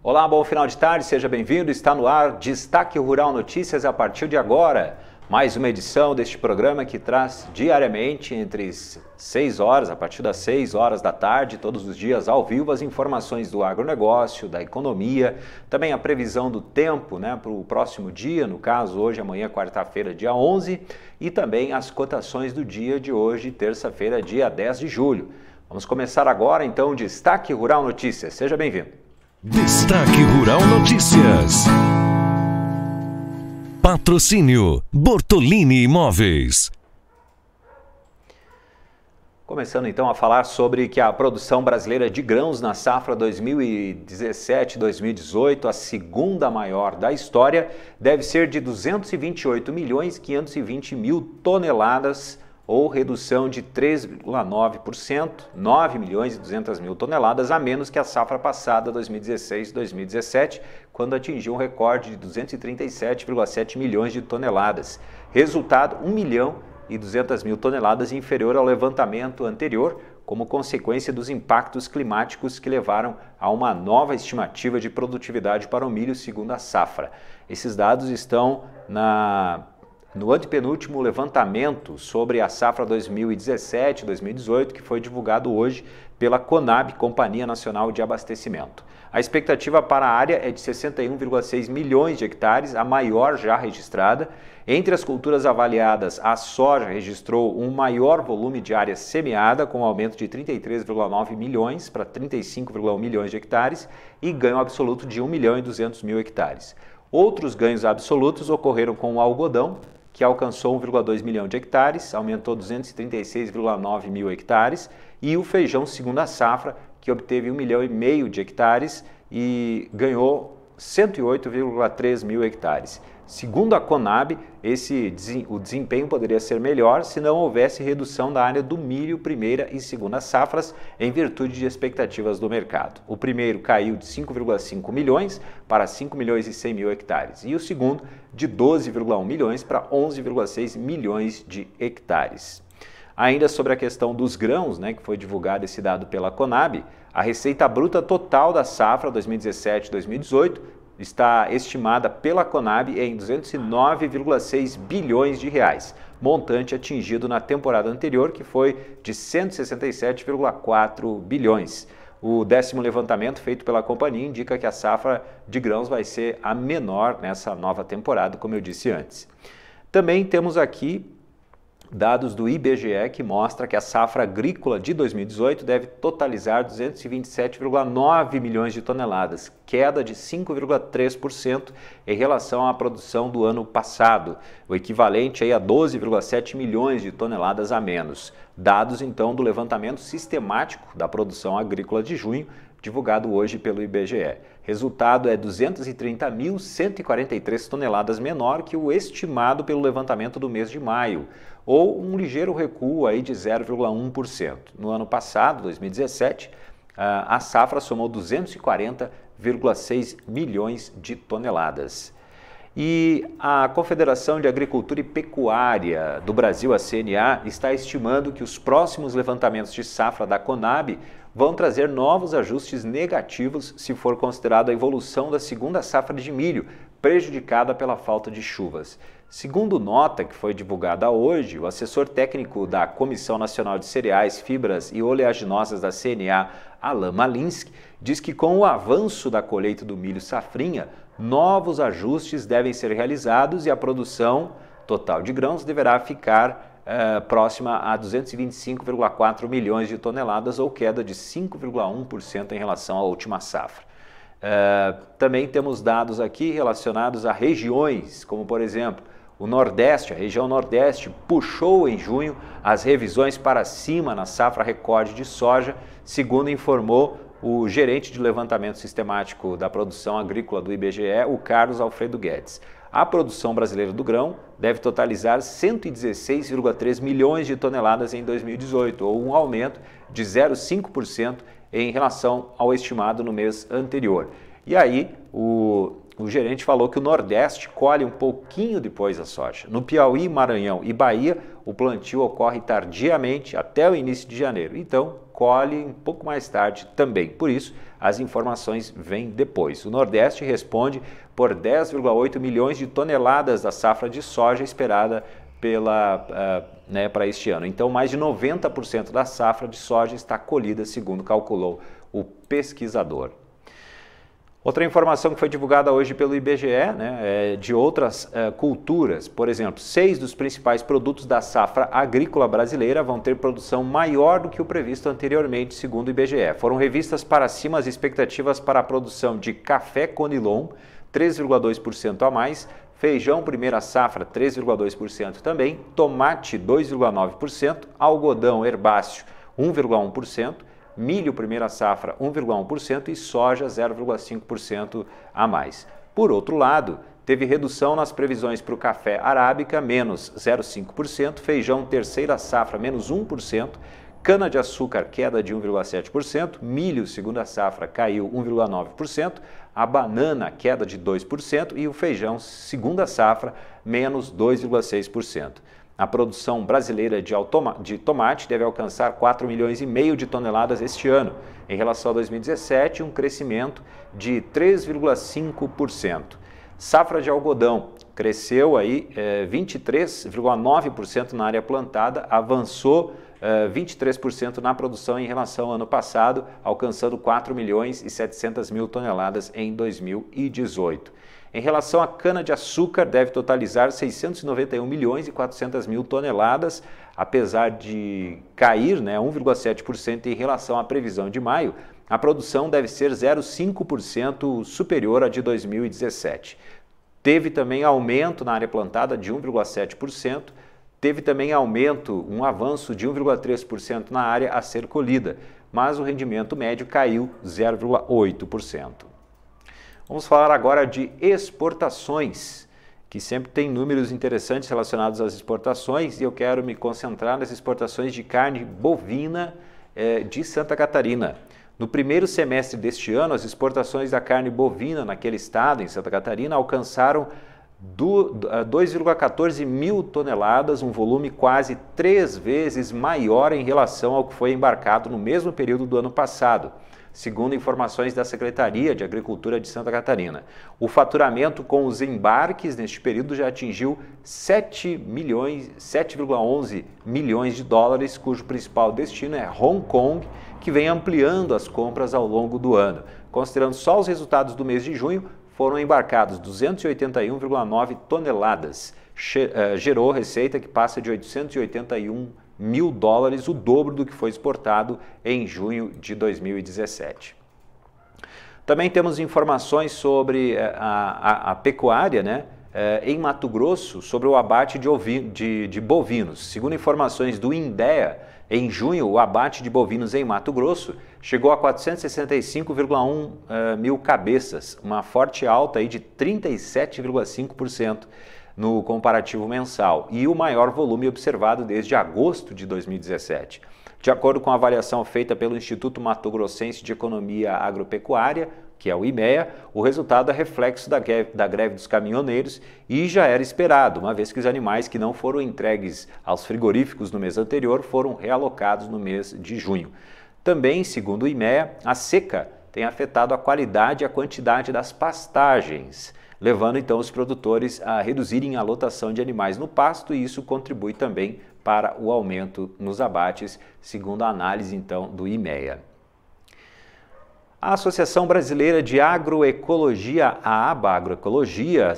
Olá, bom final de tarde, seja bem-vindo. Está no ar Destaque Rural Notícias a partir de agora. Mais uma edição deste programa que traz diariamente entre 6 horas, a partir das 6 horas da tarde, todos os dias ao vivo, as informações do agronegócio, da economia, também a previsão do tempo para o próximo dia, no caso hoje, amanhã, quarta-feira, dia 11, e também as cotações do dia de hoje, terça-feira, dia 10 de julho. Vamos começar agora, então, o Destaque Rural Notícias. Seja bem-vindo. Destaque Rural Notícias. Patrocínio Bortolini Imóveis. Começando então a falar sobre que a produção brasileira de grãos na safra 2017-2018, a segunda maior da história, deve ser de 228.520.000 toneladas, ou redução de 3,9%, 9.200.000 toneladas, a menos que a safra passada 2016-2017, quando atingiu um recorde de 237,7 milhões de toneladas. Resultado, 1.200.000 toneladas inferior ao levantamento anterior, como consequência dos impactos climáticos que levaram a uma nova estimativa de produtividade para o milho segundo a safra. Esses dados estão no antepenúltimo levantamento sobre a safra 2017-2018, que foi divulgado hoje pela Conab, Companhia Nacional de Abastecimento. A expectativa para a área é de 61,6 milhões de hectares, a maior já registrada. Entre as culturas avaliadas, a soja registrou um maior volume de área semeada, com um aumento de 33,9 milhões para 35,1 milhões de hectares e ganho absoluto de 1.200.000 hectares. Outros ganhos absolutos ocorreram com o algodão, que alcançou 1,2 milhão de hectares, aumentou 236,9 mil hectares, e o feijão segunda safra, que obteve 1,5 milhão de hectares e ganhou 108,3 mil hectares. Segundo a Conab, o desempenho poderia ser melhor se não houvesse redução da área do milho primeira e segunda safras em virtude de expectativas do mercado. O primeiro caiu de 5,5 milhões para 5.100.000 hectares e o segundo de 12,1 milhões para 11,6 milhões de hectares. Ainda sobre a questão dos grãos, que foi divulgado esse dado pela Conab, a receita bruta total da safra 2017-2018 está estimada pela Conab em 209,6 bilhões de reais, montante atingido na temporada anterior, que foi de 167,4 bilhões. O 10º levantamento feito pela companhia indica que a safra de grãos vai ser a menor nessa nova temporada, como eu disse antes. Também temos aqui dados do IBGE que mostra que a safra agrícola de 2018 deve totalizar 227,9 milhões de toneladas, queda de 5,3% em relação à produção do ano passado, o equivalente a 12,7 milhões de toneladas a menos. Dados então do levantamento sistemático da produção agrícola de junho, divulgado hoje pelo IBGE. Resultado é 230.143 toneladas menor que o estimado pelo levantamento do mês de maio, ou um ligeiro recuo aí de 0,1%. No ano passado, 2017, a safra somou 240,6 milhões de toneladas. E a Confederação de Agricultura e Pecuária do Brasil, a CNA, está estimando que os próximos levantamentos de safra da Conab vão trazer novos ajustes negativos se for considerada a evolução da segunda safra de milho, prejudicada pela falta de chuvas. Segundo nota que foi divulgada hoje, o assessor técnico da Comissão Nacional de Cereais, Fibras e Oleaginosas da CNA, Alan Malinsky, diz que com o avanço da colheita do milho safrinha, novos ajustes devem ser realizados e a produção total de grãos deverá ficar próxima a 225,4 milhões de toneladas, ou queda de 5,1% em relação à última safra. Também temos dados aqui relacionados a regiões, como por exemplo, o Nordeste, a região Nordeste puxou em junho as revisões para cima na safra recorde de soja, segundo informou o gerente de levantamento sistemático da produção agrícola do IBGE, o Carlos Alfredo Guedes. A produção brasileira do grão deve totalizar 116,3 milhões de toneladas em 2018, ou um aumento de 0,5% em relação ao estimado no mês anterior. E aí o gerente falou que o Nordeste colhe um pouquinho depois da soja. No Piauí, Maranhão e Bahia, o plantio ocorre tardiamente até o início de janeiro. Então, colhe um pouco mais tarde também. Por isso, as informações vêm depois. O Nordeste responde por 10,8 milhões de toneladas da safra de soja esperada para este ano. Então, mais de 90% da safra de soja está colhida, segundo calculou o pesquisador. Outra informação que foi divulgada hoje pelo IBGE, de outras culturas. Por exemplo, 6 dos principais produtos da safra agrícola brasileira vão ter produção maior do que o previsto anteriormente, segundo o IBGE. Foram revistas para cima as expectativas para a produção de café Conilon, 3,2% a mais, feijão primeira safra, 3,2% também, tomate, 2,9%, algodão herbáceo, 1,1%, milho primeira safra 1,1% e soja 0,5% a mais. Por outro lado, teve redução nas previsões para o café arábica, menos 0,5%, feijão terceira safra, menos 1%, cana-de-açúcar queda de 1,7%, milho segunda safra caiu 1,9%, a banana queda de 2% e o feijão segunda safra, menos 2,6%. A produção brasileira de tomate deve alcançar 4,5 milhões de toneladas este ano, em relação a 2017, um crescimento de 3,5%. Safra de algodão cresceu aí 23,9% na área plantada, avançou 23% na produção em relação ao ano passado, alcançando 4,7 milhões de toneladas em 2018. Em relação à cana-de-açúcar, deve totalizar 691 milhões e 400 mil toneladas, apesar de cair 1,7% em relação à previsão de maio, a produção deve ser 0,5% superior à de 2017. Teve também aumento na área plantada de 1,7%, teve também um avanço de 1,3% na área a ser colhida, mas o rendimento médio caiu 0,8%. Vamos falar agora de exportações, que sempre tem números interessantes relacionados às exportações, e eu quero me concentrar nas exportações de carne bovina de Santa Catarina. No primeiro semestre deste ano, as exportações da carne bovina naquele estado, em Santa Catarina, alcançaram 2,14 mil toneladas, um volume quase 3 vezes maior em relação ao que foi embarcado no mesmo período do ano passado, segundo informações da Secretaria de Agricultura de Santa Catarina. O faturamento com os embarques neste período já atingiu 7,11 milhões de dólares, cujo principal destino é Hong Kong, que vem ampliando as compras ao longo do ano. Considerando só os resultados do mês de junho, foram embarcados 281,9 toneladas. Gerou receita que passa de 881 mil dólares, o dobro do que foi exportado em junho de 2017. Também temos informações sobre a pecuária, em Mato Grosso, sobre o abate de bovinos. Segundo informações do INDEA, em junho, o abate de bovinos em Mato Grosso chegou a 465,1 mil cabeças, uma forte alta aí de 37,5%. No comparativo mensal, e o maior volume observado desde agosto de 2017. De acordo com a avaliação feita pelo Instituto Mato Grossense de Economia Agropecuária, que é o IMEA, o resultado é reflexo da greve dos caminhoneiros e já era esperado, uma vez que os animais que não foram entregues aos frigoríficos no mês anterior foram realocados no mês de junho. Também, segundo o IMEA, a seca tem afetado a qualidade e a quantidade das pastagens, levando então os produtores a reduzirem a lotação de animais no pasto, e isso contribui também para o aumento nos abates, segundo a análise então do IMEA. A Associação Brasileira de Agroecologia, a ABA Agroecologia,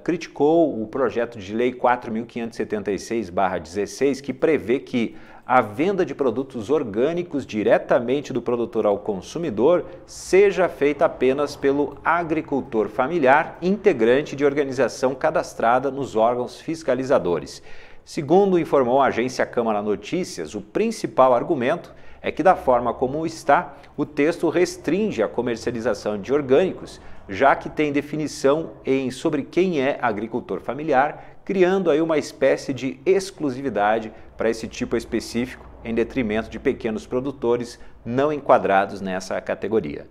criticou o projeto de lei 4.576/16, que prevê que a venda de produtos orgânicos diretamente do produtor ao consumidor seja feita apenas pelo agricultor familiar, integrante de organização cadastrada nos órgãos fiscalizadores. Segundo informou a agência Câmara Notícias, o principal argumento é que, da forma como está, o texto restringe a comercialização de orgânicos, já que tem definição sobre quem é agricultor familiar, criando aí uma espécie de exclusividade para esse tipo específico, em detrimento de pequenos produtores não enquadrados nessa categoria.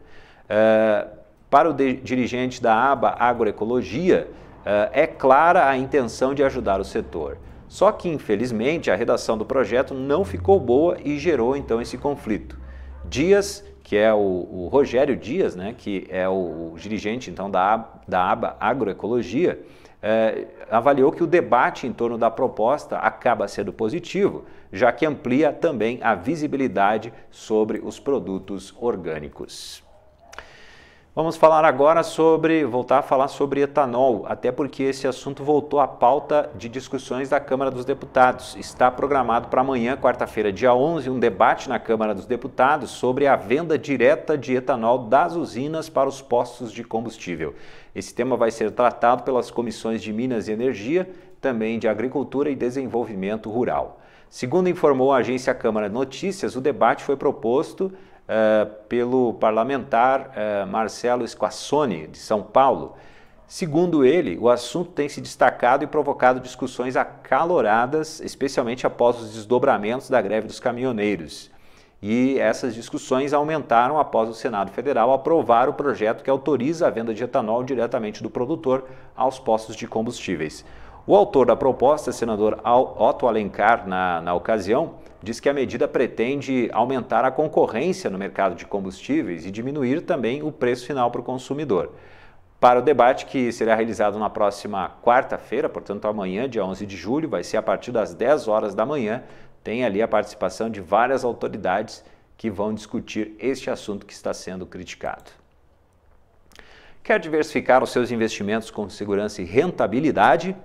Para o dirigente da aba Agroecologia, é clara a intenção de ajudar o setor. Só que, infelizmente, a redação do projeto não ficou boa e gerou, então, esse conflito. Dias, que é o Rogério Dias, né, que é o dirigente, então, da aba Agroecologia, avaliou que o debate em torno da proposta acaba sendo positivo, já que amplia também a visibilidade sobre os produtos orgânicos. Vamos falar agora voltar a falar sobre etanol, até porque esse assunto voltou à pauta de discussões da Câmara dos Deputados. Está programado para amanhã, quarta-feira, dia 11, um debate na Câmara dos Deputados sobre a venda direta de etanol das usinas para os postos de combustível. Esse tema vai ser tratado pelas comissões de Minas e Energia, também de Agricultura e Desenvolvimento Rural. Segundo informou a agência Câmara Notícias, o debate foi proposto pelo parlamentar Marcelo Squassoni, de São Paulo. Segundo ele, o assunto tem se destacado e provocado discussões acaloradas, especialmente após os desdobramentos da greve dos caminhoneiros. E essas discussões aumentaram após o Senado Federal aprovar o projeto que autoriza a venda de etanol diretamente do produtor aos postos de combustíveis. O autor da proposta, senador Otto Alencar, na ocasião, diz que a medida pretende aumentar a concorrência no mercado de combustíveis e diminuir também o preço final para o consumidor. Para o debate, que será realizado na próxima quarta-feira, portanto amanhã, dia 11 de julho, vai ser a partir das 10 horas da manhã, tem ali a participação de várias autoridades que vão discutir este assunto que está sendo criticado. Quer diversificar os seus investimentos com segurança e rentabilidade?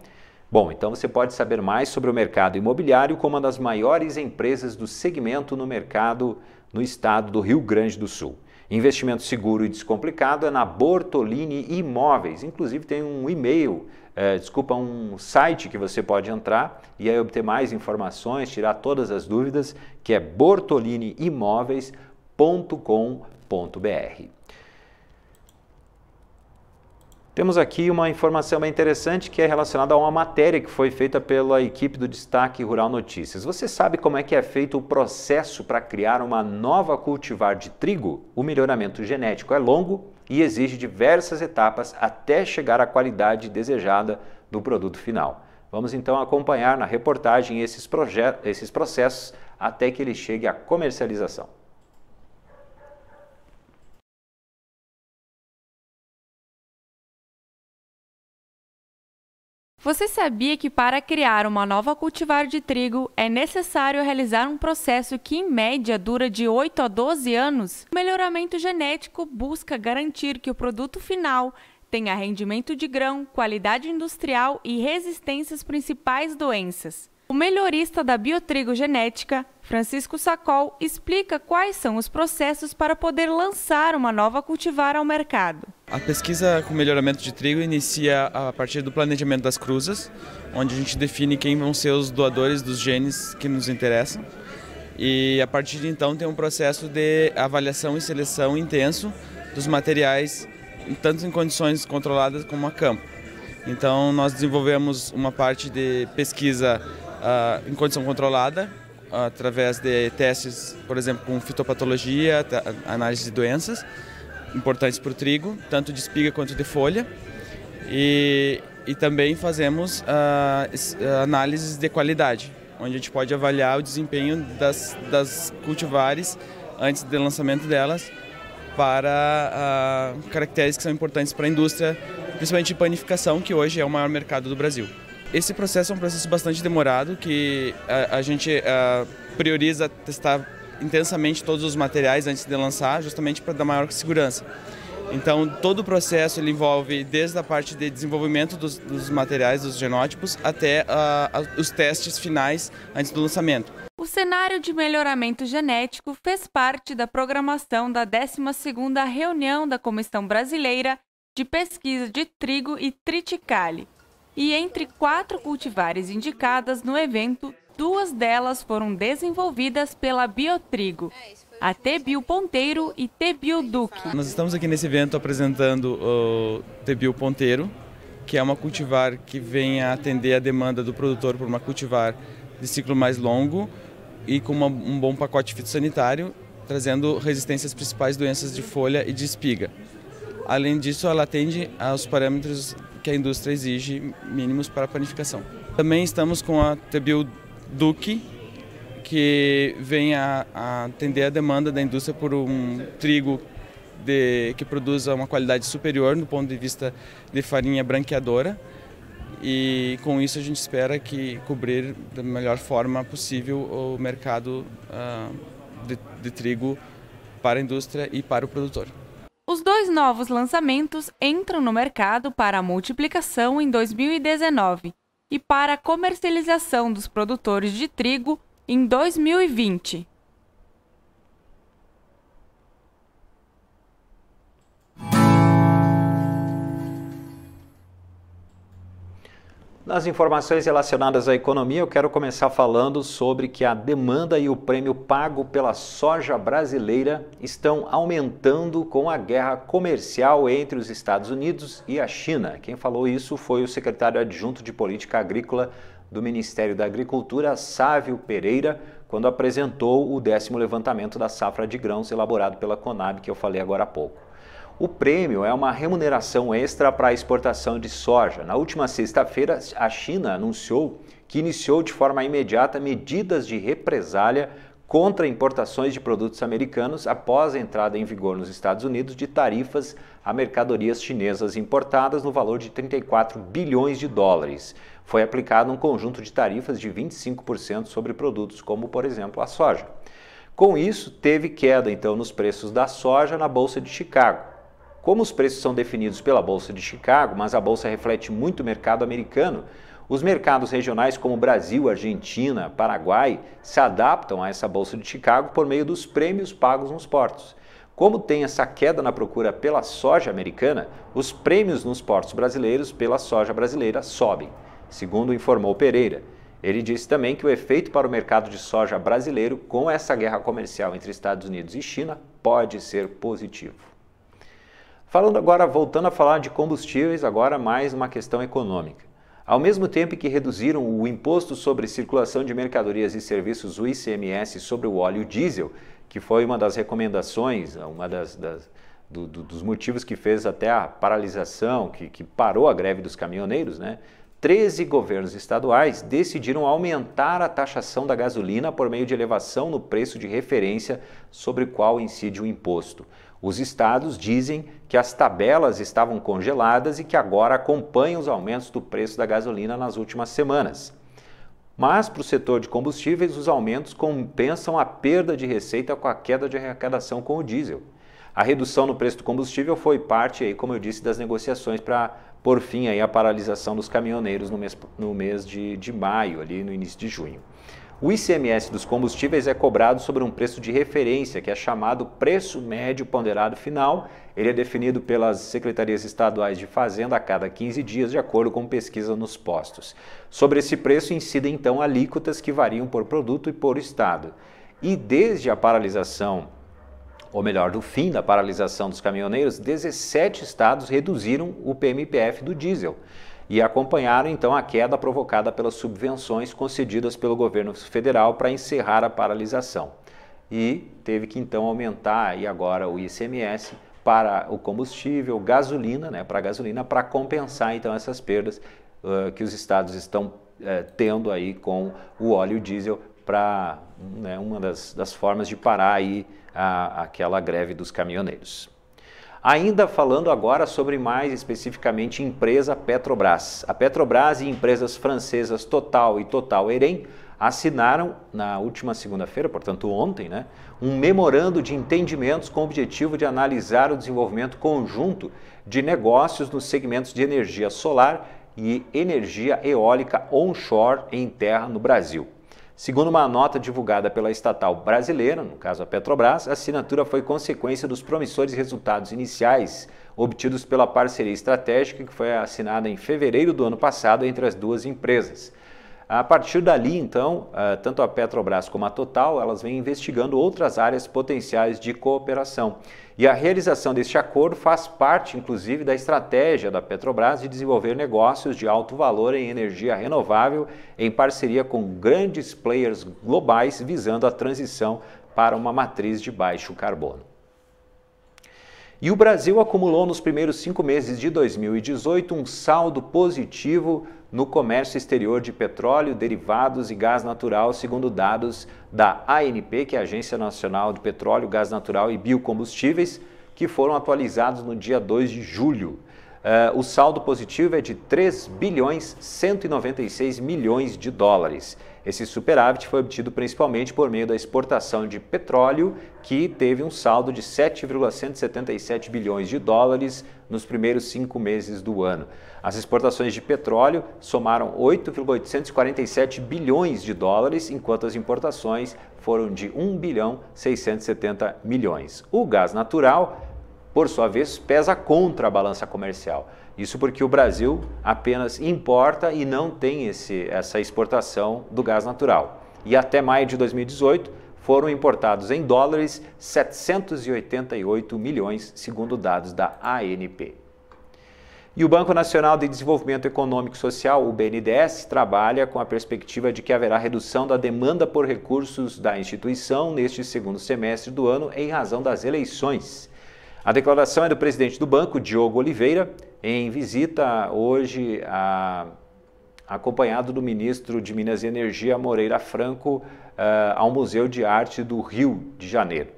Bom, então você pode saber mais sobre o mercado imobiliário com uma das maiores empresas do segmento no mercado no estado do Rio Grande do Sul. Investimento seguro e descomplicado é na Bortolini Imóveis. Inclusive tem um e-mail, um site que você pode entrar e aí obter mais informações, tirar todas as dúvidas, que é bortoliniimoveis.com.br. Temos aqui uma informação bem interessante que é relacionada a uma matéria que foi feita pela equipe do Destaque Rural Notícias. Você sabe como é que é feito o processo para criar uma nova cultivar de trigo? O melhoramento genético é longo e exige diversas etapas até chegar à qualidade desejada do produto final. Vamos então acompanhar na reportagem esses processos até que ele chegue à comercialização. Você sabia que para criar uma nova cultivar de trigo é necessário realizar um processo que em média dura de 8 a 12 anos? O melhoramento genético busca garantir que o produto final tenha rendimento de grão, qualidade industrial e resistência às principais doenças. O melhorista da Biotrigo Genética, Francisco Sacol, explica quais são os processos para poder lançar uma nova cultivar ao mercado. A pesquisa com melhoramento de trigo inicia a partir do planejamento das cruzas, onde a gente define quem vão ser os doadores dos genes que nos interessam. E a partir de então tem um processo de avaliação e seleção intenso dos materiais, tanto em condições controladas como a campo. Então nós desenvolvemos uma parte de pesquisa em condição controlada, através de testes, por exemplo, com fitopatologia, análise de doenças importantes para o trigo, tanto de espiga quanto de folha. E também fazemos análises de qualidade, onde a gente pode avaliar o desempenho das cultivares antes do lançamento delas para caracteres que são importantes para a indústria, principalmente de panificação, que hoje é o maior mercado do Brasil. Esse processo é um processo bastante demorado, que a gente prioriza testar intensamente todos os materiais antes de lançar, justamente para dar maior segurança. Então, todo o processo ele envolve desde a parte de desenvolvimento dos materiais, dos genótipos, até os testes finais antes do lançamento. O cenário de melhoramento genético fez parte da programação da 12ª reunião da Comissão Brasileira de Pesquisa de Trigo e Triticale. E entre 4 cultivares indicadas no evento, 2 delas foram desenvolvidas pela Biotrigo, a T-Bio Ponteiro e T-Bio Duque. Nós estamos aqui nesse evento apresentando o T-Bio Ponteiro, que é uma cultivar que vem a atender a demanda do produtor por uma cultivar de ciclo mais longo e com um bom pacote fitossanitário, trazendo resistência às principais doenças de folha e de espiga. Além disso, ela atende aos parâmetros que a indústria exige mínimos para a panificação. Também estamos com a Tebio Duque, que vem a atender a demanda da indústria por um trigo que produza uma qualidade superior do ponto de vista de farinha branqueadora, e com isso a gente espera cobrir da melhor forma possível o mercado de trigo para a indústria e para o produtor. Os 2 novos lançamentos entram no mercado para a multiplicação em 2019 e para a comercialização dos produtores de trigo em 2020. Nas informações relacionadas à economia, eu quero começar falando sobre que a demanda e o prêmio pago pela soja brasileira estão aumentando com a guerra comercial entre os Estados Unidos e a China. Quem falou isso foi o secretário adjunto de Política Agrícola do Ministério da Agricultura, Sávio Pereira, quando apresentou o 10º levantamento da safra de grãos elaborado pela Conab, que eu falei agora há pouco. O prêmio é uma remuneração extra para a exportação de soja. Na última sexta-feira, a China anunciou que iniciou de forma imediata medidas de represália contra importações de produtos americanos após a entrada em vigor nos Estados Unidos de tarifas a mercadorias chinesas importadas no valor de 34 bilhões de dólares. Foi aplicado um conjunto de tarifas de 25% sobre produtos como, por exemplo, a soja. Com isso, teve queda então nos preços da soja na Bolsa de Chicago. Como os preços são definidos pela Bolsa de Chicago, mas a Bolsa reflete muito o mercado americano, os mercados regionais como Brasil, Argentina, Paraguai se adaptam a essa Bolsa de Chicago por meio dos prêmios pagos nos portos. Como tem essa queda na procura pela soja americana, os prêmios nos portos brasileiros pela soja brasileira sobem, segundo informou Pereira. Ele disse também que o efeito para o mercado de soja brasileiro com essa guerra comercial entre Estados Unidos e China pode ser positivo. Falando agora, voltando a falar de combustíveis, agora mais uma questão econômica. Ao mesmo tempo que reduziram o imposto sobre circulação de mercadorias e serviços, o ICMS, sobre o óleo diesel, que foi uma das recomendações, dos motivos que fez até a paralisação, que parou a greve dos caminhoneiros, 13 governos estaduais decidiram aumentar a taxação da gasolina por meio de elevação no preço de referência sobre o qual incide o imposto. Os estados dizem que as tabelas estavam congeladas e que agora acompanham os aumentos do preço da gasolina nas últimas semanas. Mas, para o setor de combustíveis, os aumentos compensam a perda de receita com a queda de arrecadação com o diesel. A redução no preço do combustível foi parte, como eu disse, das negociações para pôr fim à paralisação dos caminhoneiros no mês de maio, ali no início de junho. O ICMS dos combustíveis é cobrado sobre um preço de referência, que é chamado preço médio ponderado final. Ele é definido pelas secretarias estaduais de fazenda a cada 15 dias, de acordo com pesquisa nos postos. Sobre esse preço incidem então alíquotas que variam por produto e por estado. E desde a paralisação, ou melhor, do fim da paralisação dos caminhoneiros, 17 estados reduziram o PMPF do diesel e acompanharam então a queda provocada pelas subvenções concedidas pelo governo federal para encerrar a paralisação. E teve que então aumentar aí agora o ICMS para o combustível, gasolina, para a gasolina, para compensar então essas perdas que os estados estão tendo aí com o óleo diesel, para uma das formas de parar aí aquela greve dos caminhoneiros. Ainda falando agora sobre mais especificamente empresa Petrobras. A Petrobras e empresas francesas Total e Total Eren assinaram na última segunda-feira, portanto ontem, um memorando de entendimentos com o objetivo de analisar o desenvolvimento conjunto de negócios nos segmentos de energia solar e energia eólica onshore em terra no Brasil. Segundo uma nota divulgada pela estatal brasileira, no caso a Petrobras, a assinatura foi consequência dos promissores resultados iniciais obtidos pela parceria estratégica que foi assinada em fevereiro do ano passado entre as duas empresas. A partir dali, então, tanto a Petrobras como a Total, elas vêm investigando outras áreas potenciais de cooperação. E a realização deste acordo faz parte, inclusive, da estratégia da Petrobras de desenvolver negócios de alto valor em energia renovável em parceria com grandes players globais visando a transição para uma matriz de baixo carbono. E o Brasil acumulou nos primeiros 5 meses de 2018 um saldo positivo no comércio exterior de petróleo, derivados e gás natural, segundo dados da ANP, que é a Agência Nacional de Petróleo, Gás Natural e Biocombustíveis, que foram atualizados no dia 2 de julho. O saldo positivo é de 3 bilhões 196 milhões de dólares. Esse superávit foi obtido principalmente por meio da exportação de petróleo, que teve um saldo de 7,177 bilhões de dólares nos primeiros 5 meses do ano. As exportações de petróleo somaram 8,847 bilhões de dólares, enquanto as importações foram de 1 bilhão 670 milhões. O gás natural, por sua vez, pesa contra a balança comercial. Isso porque o Brasil apenas importa e não tem essa exportação do gás natural. E até maio de 2018 foram importados em dólares 788 milhões, segundo dados da ANP. E o Banco Nacional de Desenvolvimento Econômico e Social, o BNDES, trabalha com a perspectiva de que haverá redução da demanda por recursos da instituição neste segundo semestre do ano em razão das eleições. A declaração é do presidente do banco, Diogo Oliveira, em visita hoje acompanhado do ministro de Minas e Energia, Moreira Franco, ao Museu de Arte do Rio de Janeiro.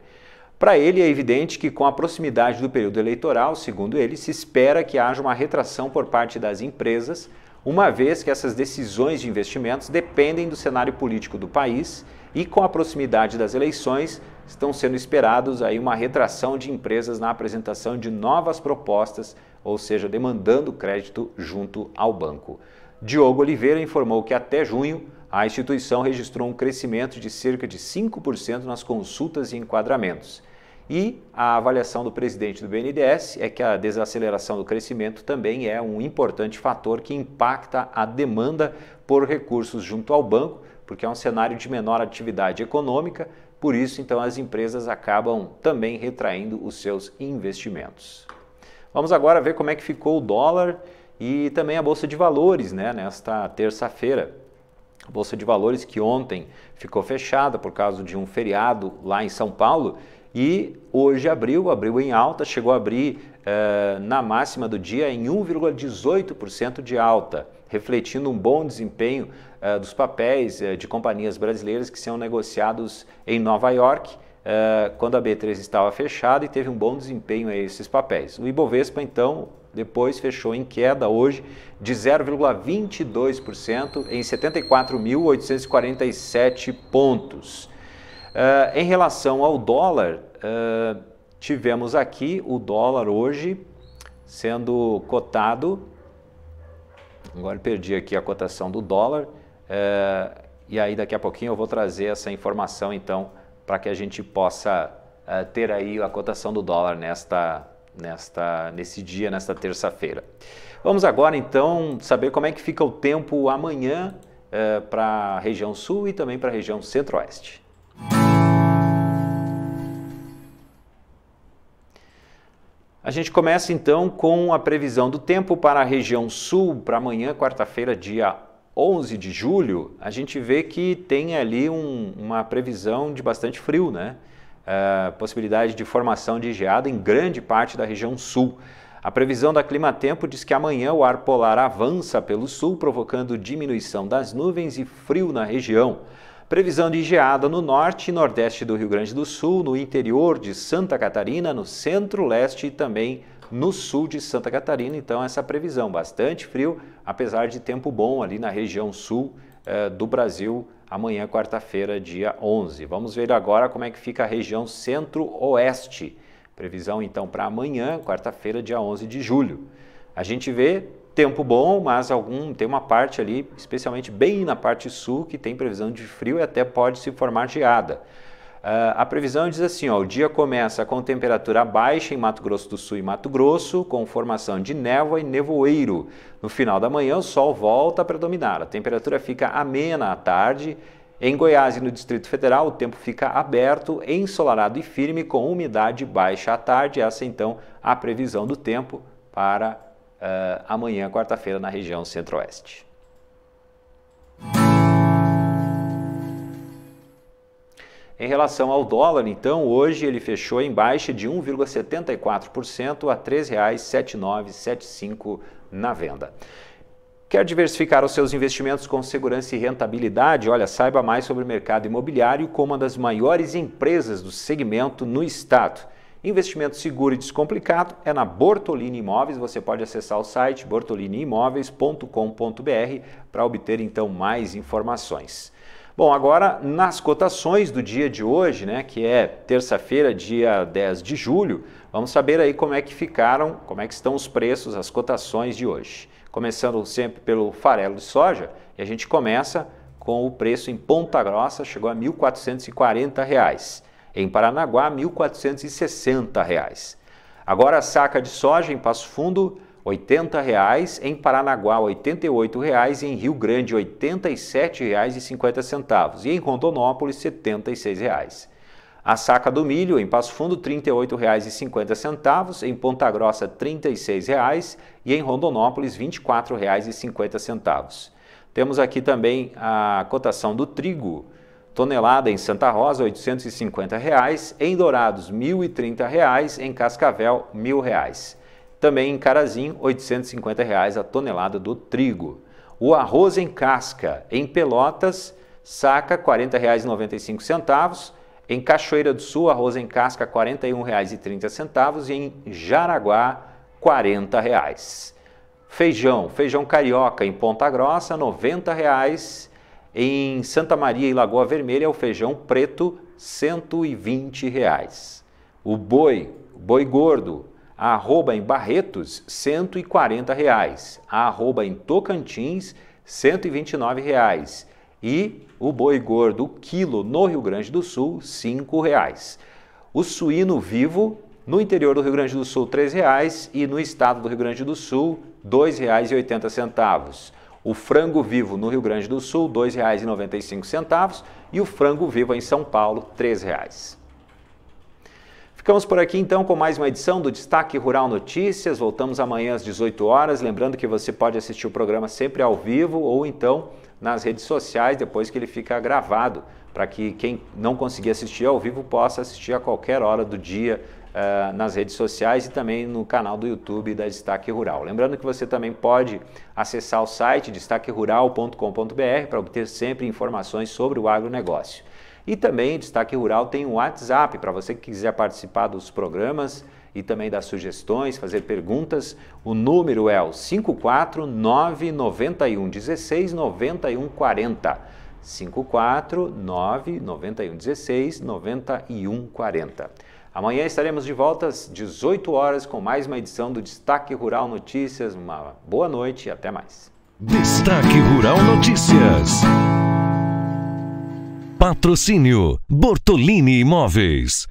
Para ele, é evidente que com a proximidade do período eleitoral, segundo ele, se espera que haja uma retração por parte das empresas, uma vez que essas decisões de investimentos dependem do cenário político do país e com a proximidade das eleições, estão sendo esperados aí uma retração de empresas na apresentação de novas propostas, ou seja, demandando crédito junto ao banco. Diogo Oliveira informou que até junho a instituição registrou um crescimento de cerca de 5% nas consultas e enquadramentos. E a avaliação do presidente do BNDES é que a desaceleração do crescimento também é um importante fator que impacta a demanda por recursos junto ao banco, porque é um cenário de menor atividade econômica. Por isso, então, as empresas acabam também retraindo os seus investimentos. Vamos agora ver como é que ficou o dólar e também a Bolsa de Valores, nesta terça-feira. A Bolsa de Valores que ontem ficou fechada por causa de um feriado lá em São Paulo e hoje abriu em alta, chegou a abrir na máxima do dia em 1,18% de alta, refletindo um bom desempenho dos papéis de companhias brasileiras que são negociados em Nova York, quando a B3 estava fechada e teve um bom desempenho a esses papéis. O Ibovespa, então, depois fechou em queda hoje de 0,22% em 74.847 pontos. Em relação ao dólar, tivemos aqui o dólar hoje sendo cotado, agora perdi aqui a cotação do dólar, e aí daqui a pouquinho eu vou trazer essa informação então para que a gente possa ter aí a cotação do dólar nesse dia, nesta terça-feira. Vamos agora então saber como é que fica o tempo amanhã para a região sul e também para a região centro-oeste. A gente começa então com a previsão do tempo para a região sul para amanhã, quarta-feira, dia 11 de julho. A gente vê que tem ali uma previsão de bastante frio, possibilidade de formação de geada em grande parte da região sul. A previsão da Climatempo diz que amanhã o ar polar avança pelo sul, provocando diminuição das nuvens e frio na região. Previsão de geada no norte e nordeste do Rio Grande do Sul, no interior de Santa Catarina, no centro-leste e também no sul de Santa Catarina. Então essa previsão, bastante frio, apesar de tempo bom ali na região sul do Brasil, amanhã, quarta-feira, dia 11. Vamos ver agora como é que fica a região centro-oeste. Previsão então para amanhã, quarta-feira, dia 11 de julho. A gente vê tempo bom, mas tem uma parte ali, especialmente bem na parte sul, que tem previsão de frio e até pode se formar geada. A previsão diz assim, o dia começa com temperatura baixa em Mato Grosso do Sul e Mato Grosso, com formação de névoa e nevoeiro. No final da manhã, o sol volta a predominar. A temperatura fica amena à tarde. Em Goiás e no Distrito Federal, o tempo fica aberto, ensolarado e firme, com umidade baixa à tarde. Essa, então, a previsão do tempo para amanhã, quarta-feira, na região centro-oeste. Em Em relação ao dólar, então, hoje ele fechou em baixa de 1,74% a R$ 3,7975 na venda. Quer diversificar os seus investimentos com segurança e rentabilidade? Olha, saiba mais sobre o mercado imobiliário com uma das maiores empresas do segmento no estado. Investimento seguro e descomplicado é na Bortolini Imóveis. Você pode acessar o site bortoliniimoveis.com.br para obter então mais informações. Bom, agora nas cotações do dia de hoje, né, que é terça-feira, dia 10 de julho, vamos saber aí como é que estão os preços, as cotações de hoje. Começando sempre pelo farelo de soja, e a gente começa com o preço em Ponta Grossa, chegou a R$ 1.440. Em Paranaguá, R$ 1.460. Agora a saca de soja em Passo Fundo, R$ 80, em Paranaguá, R$ 88 e em Rio Grande, R$ 87,50 e em Rondonópolis, R$ 76. A saca do milho em Passo Fundo, R$ 38,50, em Ponta Grossa, R$ 36 e em Rondonópolis, R$ 24,50. Temos aqui também a cotação do trigo, tonelada em Santa Rosa, R$ 850, em Dourados, R$ 1.030, em Cascavel, R$ 1.000. Também em Carazinho, R$ 850 a tonelada do trigo. O arroz em casca em Pelotas, saca R$ 40,95. Em Cachoeira do Sul, arroz em casca R$ 41,30 e em Jaraguá, R$ 40. Feijão carioca em Ponta Grossa, R$ 90. Em Santa Maria e Lagoa Vermelha, o feijão preto, R$ 120. O boi gordo, a arroba em Barretos, R$ 140. A arroba em Tocantins, R$ 129. E o boi gordo, o quilo no Rio Grande do Sul, R$ 5. O suíno vivo, no interior do Rio Grande do Sul, R$ 3 e no estado do Rio Grande do Sul, R$ 2,80. O frango vivo no Rio Grande do Sul, R$ 2,95 e o frango vivo em São Paulo, R$ 3. Ficamos por aqui então com mais uma edição do Destaque Rural Notícias. Voltamos amanhã às 18 horas. Lembrando que você pode assistir o programa sempre ao vivo ou então nas redes sociais, depois que ele fica gravado, para que quem não conseguir assistir ao vivo possa assistir a qualquer hora do dia nas redes sociais e também no canal do YouTube da Destaque Rural. Lembrando que você também pode acessar o site destaquerural.com.br para obter sempre informações sobre o agronegócio. E também Destaque Rural tem um WhatsApp para você que quiser participar dos programas e também das sugestões, fazer perguntas. O número é o 54991169140. 54991169140. Amanhã estaremos de volta às 18 horas com mais uma edição do Destaque Rural Notícias. Uma boa noite e até mais. Destaque Rural Notícias. Patrocínio Bortolini Imóveis.